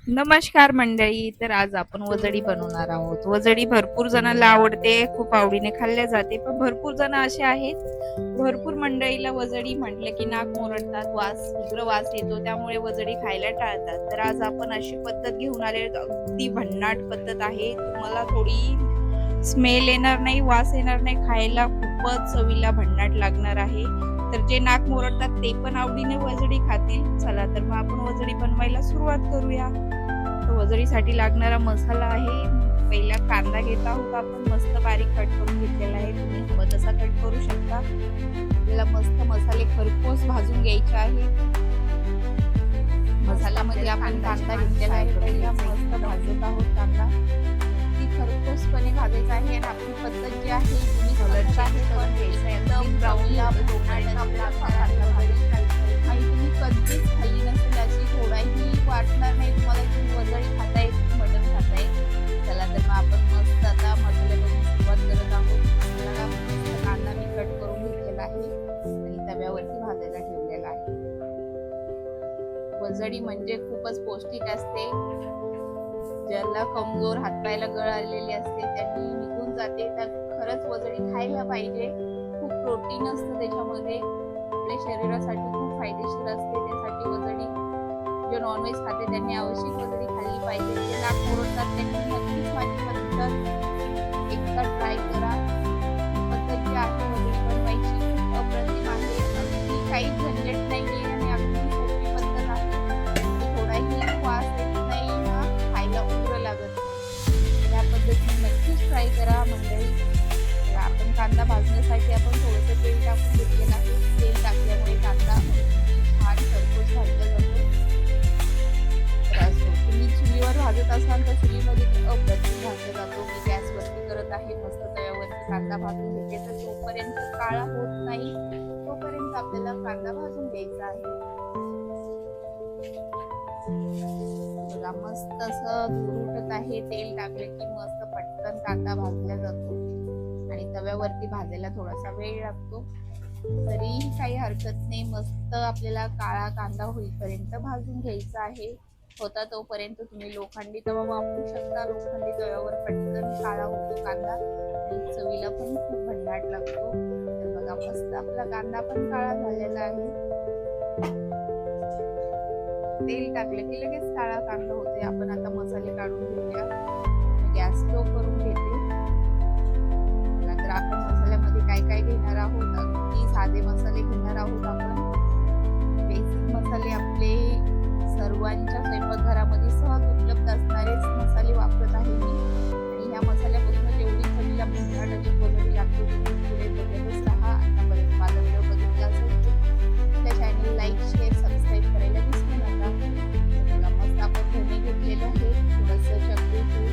नमस्कार मंडळी. तर आज आपण वजडी बनवणार आहोत. वजडी भरपूर जणांना आवडते, खूप आवडीने खाल्ल्या जाते. पण भरपूर जण असे आहेत, भरपूर मंडळीला वजडी म्हटलं की नाक मोरडतात, उग्र वास येतो, त्यामुळे वजडी खायला टाळतात. तर आज आपण अशी पद्धत घेऊन आले, अगदी भन्नाट पद्धत आहे. तुम्हाला थोडी स्मेल येणार नाही, वास येणार नाही, खायला खूपच चवीला भन्नाट लागणार आहे. तर जे नाक मोरडतात ते पण आवडीने वजडी खातील. चला तर मग आपण वजडी बनवायला सुरुवात करूया. वजडीसाठी लागणारा मसाला आहे. पहिला कांदा घेत आहोत आपण, मस्त बारीक कट करून घेतलेला आहे. तुम्ही हवं तसा कट करू शकता. आपल्याला मस्त मसाले खरपूस भाजून घ्यायचे आहे. मसाल्यामध्ये आपण कांदा घेतलेला आहे, पहिला मस्त भाजत आहोत कांदा. ती खरपूसपणे भाजायचा आहे आणि आपली पद्धत जी आहे जुनी कलरची आहे, पण एकदम ब्राऊनला आपला कांदा भाजायचा आणि तुम्ही कधीच खाल्ली नसेल अशी, थोडाही वाटणार नाही तुम्हाला की वजडी खाताय मटण खाताय. चला तर मग आपण मस्त आता मसाल्यापासून सुरुवात करत आहोत. मसाला मस्त कांदा मी कट करून घेतलेला आहे आणि तव्यावरती भाजायला ठेवलेला आहे. वजडी म्हणजे खूपच पौष्टिक असते. ज्याला कमजोर हातपायला गळ आलेली असते त्यांनी निघून जाते. तर खरंच वजडी खायला पाहिजे. खूप प्रोटीन असतं त्याच्यामध्ये, आपल्या शरीरासाठी खूप फायदेशीर असते. त्यासाठी वजडी, जे नॉनव्हेज खाते त्यांनी आवश्यक वजडी खाल्ली पाहिजे. जे नाक मोरडतात त्यांनी नक्कीच माझी पद्धत एकदा ट्राय करा. पद्धत जी आहे वजडी बनवायची खूप अप्रतिम आहे. अगदी काही झंझट नाहीये आणि अगदी सोपी पद्धत आहे. थोडाही वास येत नाही ना, खायला उग्र लागत नाही. या पद्धतीने नक्कीच ट्राय करा मंडळी. आपण कांदा भाजण्यासाठी आपण थोडंसं तेल टाकून घेतलेलं आहे. तेल टाकल्यामुळे कांदा छान खरपूस भाजला जातो. तुम्ही चुलीवर भाजत असाल तर चुलीमध्ये अप्रतिम भाजला जातो. मी गॅसवरती करत आहे. मस्त तव्यावरती कांदा भाजून घेते. तर जोपर्यंत काळा होत नाही तोपर्यंत आपल्याला कांदा भाजून घ्यायचा आहे. बघा मस्त असं धूर उठत आहे. तेल टाकलं की मस्त पटकन कांदा भाजला जातो आणि तव्यावरती भाजायला थोडासा वेळ लागतो. तरीही काही हरकत नाही. मस्त आपल्याला काळा कांदा होईपर्यंत भाजून घ्यायचा आहे. होता तोपर्यंत तुम्ही लोखंडी तवा वापरू शकता. लोखंडी तव्यावर पटकन काळा होतो कांदा आणि चवीला पण खूप भन्नाट लागतो. तर बघा मस्त आपला कांदा पण काळा झालेला आहे. तेल टाकलं की लगेच काळा कांदा होते. आपण आता मसाले काढून घेऊया. गॅस स्लो करून घेते. तर आपण मसाल्यामध्ये काय काय घेणार आहोत, अगदी साधे मसाले घेणार आहोत. आपण बेसिक मसाले आपले सर्वांच्या स्वयंपाकघरामध्ये सहज उपलब्ध असणारेच मसाले वापरत आहे मी. आणि ह्या मसाल्यापासून एवढी चवीला भन्नाट अशी वजडी लागते. पुढे बघतच राहा. आतापर्यंत माझा व्हिडिओ बघितला असेल तर चॅनल लाईक, शेअर, सबस्क्राईब करायला विसरू नका. मस्त आपण धने घेतलेले आहे, थोडंसं चक्रीफूल,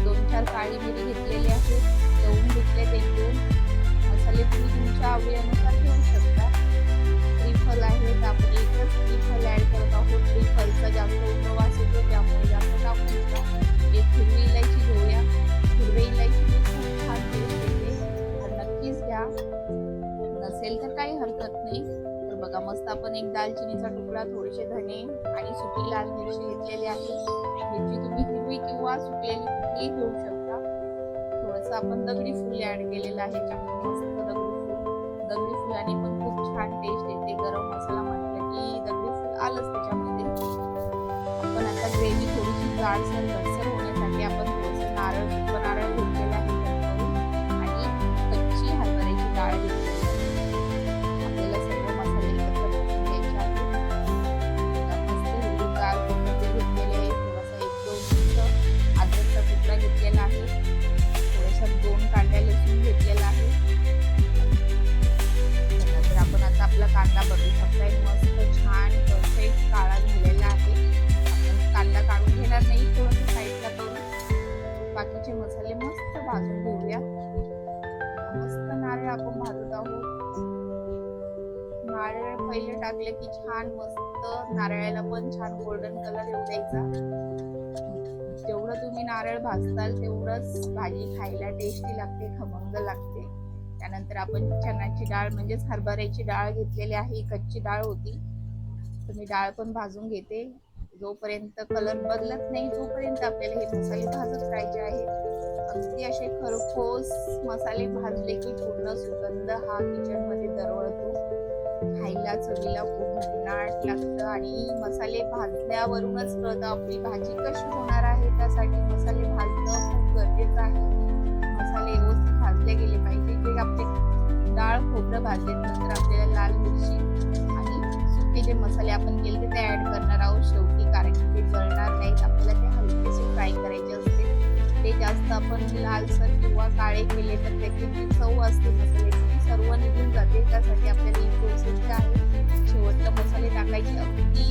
2-4 काळी मिरी घेतलेली आहे, लवंग घेतले ते घेऊन. मसाले तुम्ही तुमच्या आवडीनुसार घेऊ शकता. श्रीफल आहे तर आपण एकच श्रीफल ऍड करत आहोत. श्रीफलचा जास्त उग्र वास येतो त्यामुळे जास्त टाकू नका. एक हिरवी इलायची घेऊया. हिरवी इलायची खूप छान टेस्ट येते, तर नक्कीच घ्या. नसेल तर काही हरकत नाही. तर बघा मस्त आपण एक दालचिनीचा तुकडा, थोडेसे धने आणि सुकी लाल मिरची घेतलेली आहे. मिरची तुम्ही हिरवी किंवा सुकलेली कुठलीही घेऊ शकता. थोडंसं आपण दगडी फूल ऍड केलेलं आहे. त्यामुळे मस्त दगडी फुलाने पण खूप छान टेस्ट येते. गरम मसाला म्हटलं की दगडी फूल आलंच त्याच्यामध्ये. आपण आता ग्रेव्ही थोडीशी जाडसर घट्टसर होण्यासाठी आपण थोडंसं नारळ, सुकं नारळ घेतलेलं आहे आणि कच्ची हरभऱ्याची डाळ घेतलेली आहे. आपल्याला सर्व मसाले एकत्र भाजून घ्यायचे आहेत. मस्त हिरवीगार कोथिंबीर घेतलेली आहे. थोडासा 1-2 इंच अद्रकचा तुकडा घेतलेला आहे. थोडासा 2 कांड्या लसूण घेतलेला आहे. तर आपण आता आपला कांदा बघू शकताय, मस्त छान परफेक्ट काळा झालेला आहे. आपण कांदा काढून घेणार नाही, थोडंसं साईडला करून बाकीचे मसाले मस्त भाजून घेऊया. मस्त नारळ आपण भाजत आहोत. नारळ पहिले टाकले की छान मस्त नारळाला पण छान गोल्डन कलर येऊ द्यायचा. जेवढं तुम्ही नारळ भाजताल तेवढंच भाजी खायला टेस्टी लागते, खमंग लागते. त्यानंतर आपण चण्याची डाळ म्हणजेच हरभऱ्याची डाळ घेतलेली आहे. कच्ची डाळ होती तर मी डाळ पण भाजून घेते. जोपर्यंत कलर बदलत नाही तोपर्यंत आपल्याला हे मसाले भाजत राहायचे आहेत. अगदी असे खरपूस मसाले भाजले की पूर्ण सुगंध हा किचन मध्ये दरवळतो. खायला चवीला खूप भन्नाट लागतं आणि मसाले भाजल्यावरूनच कळतं आपली भाजी कशी होणार आहे. त्यासाठी मसाले भाजणं खूप गरजेचं आहे. मसाले व्यवस्थित भाजले गेले पाहिजे. जे आपले डाळ खोबरं भाजल्यानंतर आपल्याला लाल मिरची आणि सुके जे मसाले आपण केले ते ऍड करणार आहोत शेवटी, कारण की ते जळणार नाहीत. आपल्याला ते हलकेसे फ्राय करायचे असते. ते जास्त आपण लालसर किंवा काळे केले तर त्याची जी चव असते मसाल्याची ती सर्व निघून जाते. त्यासाठी आपल्याला ही प्रोसेस आहे. शेवटला मसाले टाकायचे. अगदी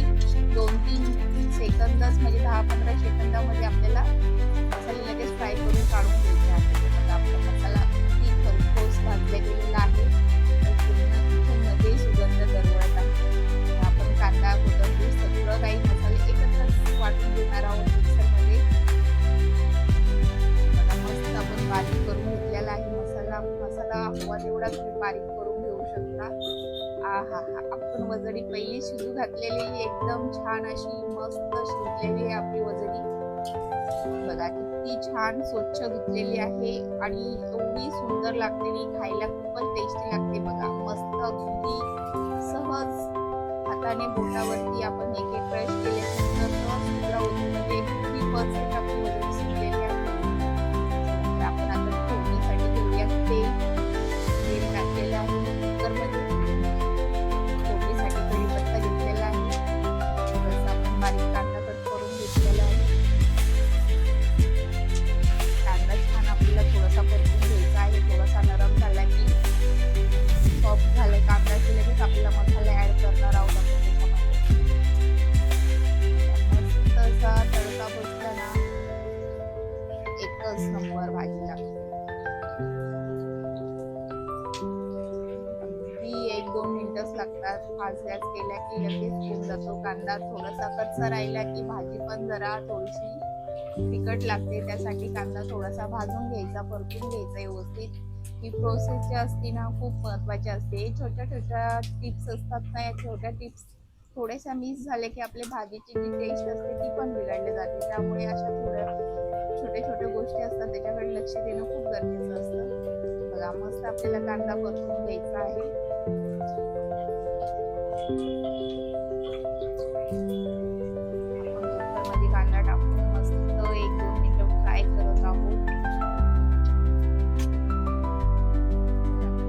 2-3 सेकंदच म्हणजे 10-15 सेकंदामध्ये आपल्याला मसाले लगेच फ्राय करून काढून घ्यायचे आहे. बघा आपला मसाला अगदी खरपूस भाजला गेलेला आहे. पूर्ण किचनमध्ये सुगंध दरवळत आहे. आपण कांदा कोथिंबीर सगळं काही मसाले एकत्रच वाटून घेणार आहोत मिक्सरमध्ये. मस्त आपण बारीक करून घेतलेला आहे मसाला हवा तेवढा तुम्ही बारीक करून घेऊ शकता. आपण वजडी पहिली शिजू घातलेली एकदम छान अशी मस्त शिजलेली आहे आपली वजडी. बघा किती छान स्वच्छ धुतलेली आहे आणि एवढी सुंदर लागते, खायला खूपच टेस्टी लागते. बघा मस्त अगदी सहज हाताने बोटावरती आपण एक एक ब्रश केल्यानंतर म्हणजे किती परफेक्ट आपली वजडी शिजलेली आहे. आपण आता फोडणीसाठी घेऊया तेल टाकलेलं आहे कुकरमध्ये. फोडणीसाठी कढीपत्ता घेतलेला आहे. थोडंसं आपण बारीक कांदा कट करून घेतलेला आहे. कांदा छान आपल्याला थोडासा परतून घ्यायचा आहे. थोडासा नरम झाला की सॉफ्ट झाला कांदा की लगेच आपल्याला मसाले ऍड करणार आहोत आपण त्याच्यामध्ये. मस्त असा तडका बसला ना एकच नंबर भाजी लागते. अगदी 1-2 मिनिटच लागतात. फास्ट गॅस केला की लगेच होऊन जातो. कांदा थोडासा कच्चा राहिला की भाजी पण जरा थोडीशी तिखट लागते. त्यासाठी कांदा थोडासा भाजून घ्यायचा, परतून घ्यायचा व्यवस्थित. ही प्रोसेस जी असते ना खूप महत्वाची असते. छोट्या छोट्या टिप्स असतात ना, या छोट्या टिप्स थोड्याशा मिस झाल्या की आपल्या भाजीची जी टेस्ट असते ती पण बिघडली जाते. त्यामुळे अशा थोड्या छोट्या छोट्या गोष्टी असतात त्याच्याकडे लक्ष देणं खूप गरजेचं असतं. बघा मस्त आपल्याला कांदा परतून घ्यायचा आहे. आपण कुकरमध्ये कांदा टाकून मस्त 1-2 मिनिटं फ्राय करत आहोत.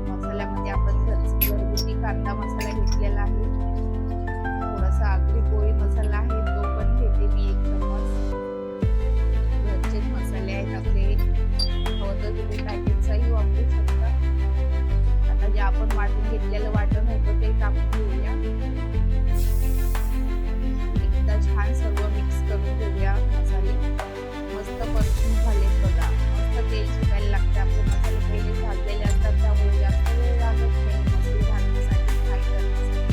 मसाल्यामध्ये आपण घरगुती कांदा मसाला घेतलेला आहे. थोडासा आगरी पोळी मसाला आहे तो पण घेते मी 1 चम्मच. घरचेच मसाले आहेत आपले. हवं तर तुम्ही पॅकेटचाही वापरू शकता. आता जे आपण वाटून घेतलेलं वाटण होतं ते टाकून घेऊया. एकदा छान सर्व मिक्स करून घेऊया मसाले. मस्त परतून झालेत बघा. मस्त तेल सुटायला लागते. आपले मसाले पहिले भाजलेले असतात त्यामुळे जास्त वेळ लागत नाही मसाले भाजण्यासाठी, फ्राय करण्यासाठी.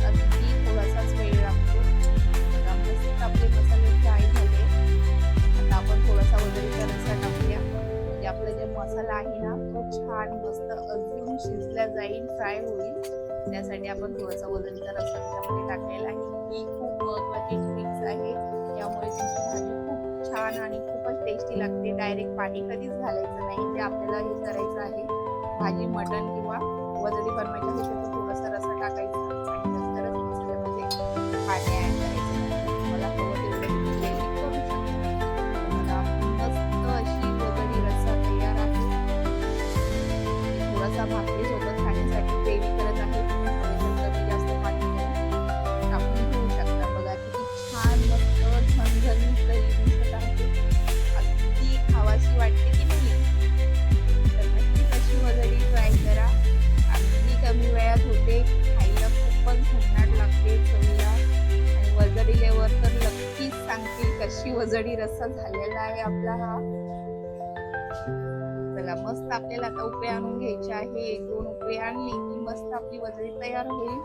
अगदी थोडासाच वेळ लागतो. बघा मस्त आपले मसाले फ्राय झाले. आता आपण थोडासा वजडीचा रस्सा टाकूया. म्हणजे आपला जे मसाला आहे ना तो छान मस्त अजून शिजला जाईल, फ्राय होईल. त्यासाठी आपण थोडासा वजडीचा रस्सा त्याच्यामध्ये टाकलेला आहे. ही खूप महत्वाची ट्रिक्स आहे. यामुळे तुमची भाजी खूप छान आणि खूपच टेस्टी लागते. डायरेक्ट पाणी कधीच घालायचं नाही. जे आपल्याला हे करायचं आहे भाजी मटण किंवा वजडी बनवायच्या ह्याच्यात थोडासा रस्सा टाकायचा आणि नंतरच मसाल्यामध्ये पाणी ऍड करायचं. मला हवं तेवढं ग्रेव्ही करू शकता. मला मस्त अशी वजडी रस्सा तयार आहे. थोडासा भाकरी सोबत खाण्यासाठी ग्रेव्ही करत आहे. कमी जास्त पाणी टाकून घेऊ शकता. बघा किती छान मस्त झणझणीत तरी दिसत आहे. अगदी खावाशी वाटते की नाही? तर नक्की कशी वजडी ट्राय करा. अगदी कमी वेळात होते. खायला खूपच भन्नाट लागते चवीला. आणि वजडील्यावर तर नक्कीच सांगतील कशी वजडी रस्सा झालेला आहे आपला हा. चला मस्त आपल्याला आता उकळी आणून घ्यायची आहे. 1-2 उकळी आणली की मस्त आपली वजडी तयार होईल.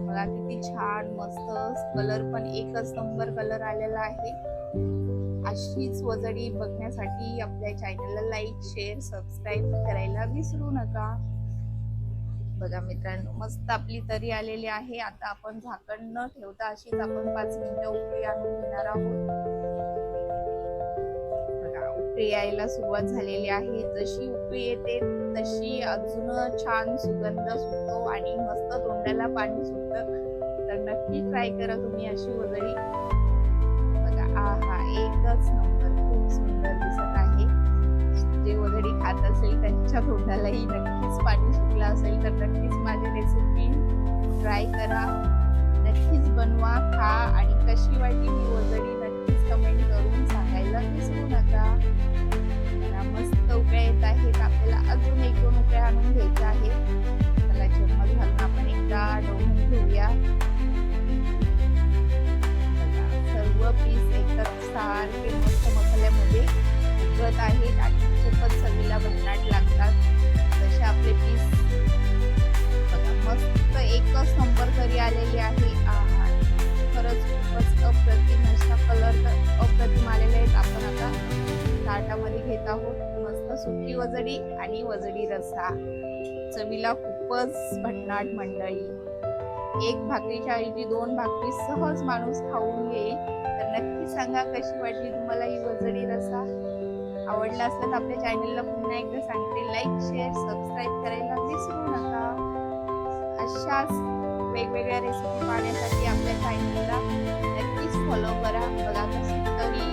बघा किती छान मस्त कलर पण एकच नंबर कलर आलेला आहे. अशीच वजडी बघण्यासाठी आपल्या चॅनलला लाईक, शेअर, सबस्क्राईब करायला विसरू नका. बघा मित्रांनो, मस्त आपली तरी आलेली आहे. आता आपण झाकण न ठेवता अशीच आपण 5 मिनिटं उकळी आणून घेणार आहोत. बघा उकळी यायला सुरुवात झालेली आहे. जशी उकळी येते तशी अजून छान सुगंध सुटतो आणि मस्त तोंडाला पाणी सुटतं. तर नक्की ट्राय करा तुम्ही अशी वजडी. बघा आहा, एकच नंबर, खूप सुंदर दिसत आहे. जे वजडी खात असेल त्यांच्या तोंडालाही नक्कीच पाणी सुटलं असेल तर नक्कीच माझी रेसिपी ट्राय करा, नक्कीच बनवा, खा आणि कशी वाटली ही वजडी नक्कीच कमेंट करून सांगायला विसरू नका. मस्त उकळ्या येत आहेत. आपल्याला अजून 1-2 उकळ्या आणून घ्यायच्या आहेत. त्याला चम्मच घालून आपण एकदा ढवळून घेऊया. सर्व पीस एकच सारखे मस्त मसाल्यामध्ये उकळत आहेत आणि खूपच चवीला भन्नाट लागतात. जसे आपले पीस बघा मस्त एकच नंबर तरी आलेली आहे. आहा, खरंच खूपच अप्रतिम, अशा कलर अप्रतिम आलेले आहेत. आपण आता ताटामध्ये घेत आहोत. मस्त सुकी वजडी आणि वजडी रस्सा, चवीला खूपच भन्नाट मंडळी. एक भाकरीच्या ऐवजी 2 भाकरी सहज माणूस खाऊन येईल. तर नक्की सांगा कशी वाटली तुम्हाला ही वजडी रस्सा. आवडला असलं तर आपल्या चॅनलला पुन्हा एकदा सांगते, लाईक शेअर सबस्क्राईब करायला विसरू नका. अशाच वेगवेगळ्या रेसिपी पाहण्यासाठी आपल्या चॅनलला नक्कीच फॉलो करा. बघा कशी तरी